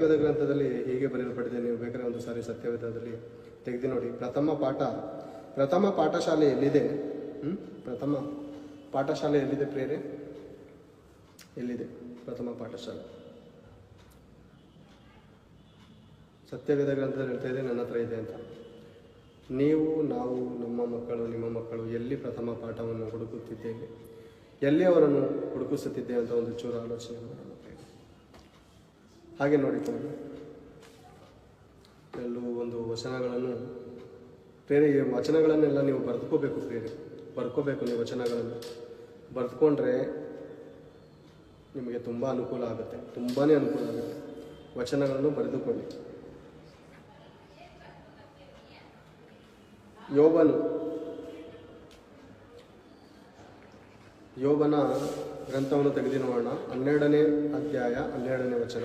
ಸತ್ಯವೇದ ಗ್ರಂಥದಲ್ಲಿ ಹೀಗೆ ಬರೆಯಲ್ಪಟ್ಟಿದೆ. ನೀವು ಬೇಕಾದ್ರೆ ಒಂದು ಸಾರಿ ಸತ್ಯವೇದದಲ್ಲಿ ತೆಗೆದು ನೋಡಿ. ಪ್ರಥಮ ಪಾಠಶಾಲೆ ಎಲ್ಲಿದೆ? ಪ್ರಥಮ ಪಾಠಶಾಲೆ ಎಲ್ಲಿದೆ ಪ್ರೇರೆ? ಎಲ್ಲಿದೆ ಪ್ರಥಮ ಪಾಠಶಾಲೆ? ಸತ್ಯವೇದ ಗ್ರಂಥದಲ್ಲಿ ಹೇಳ್ತಾ ಇದೆ, ನನ್ನ ಹತ್ರ ಇದೆ ಅಂತ. ನೀವು, ನಾವು, ನಮ್ಮ ಮಕ್ಕಳು, ನಿಮ್ಮ ಮಕ್ಕಳು ಎಲ್ಲಿ ಪ್ರಥಮ ಪಾಠವನ್ನು ಹುಡುಕುತ್ತಿದ್ದೇವೆ, ಎಲ್ಲಿ ಅವರನ್ನು ಹುಡುಕಿಸುತ್ತಿದ್ದೇವೆ ಅಂತ ಒಂದು ಚೂರು ಆಲೋಚನೆ ಮಾಡೋಣ. ಹಾಗೆ ನೋಡಿಕೊಂಡು ಎಲ್ಲೂ ಒಂದು ವಚನಗಳನ್ನು ವಚನಗಳನ್ನೆಲ್ಲ ನೀವು ಬರೆದುಕೋಬೇಕು ಬರ್ಕೋಬೇಕು. ನೀವು ವಚನಗಳನ್ನು ಬರೆದುಕೊಂಡ್ರೆ ನಿಮಗೆ ತುಂಬ ಅನುಕೂಲ ಆಗುತ್ತೆ, ತುಂಬಾ ಅನುಕೂಲ ಆಗುತ್ತೆ. ವಚನಗಳನ್ನು ಬರೆದುಕೊಳ್ಳಿ. ಯೋಬನ ಗ್ರಂಥವನ್ನು ತೆಗೆದು ನೋಡೋಣ. 12ನೇ ಅಧ್ಯಾಯ 12ನೇ ವಚನ.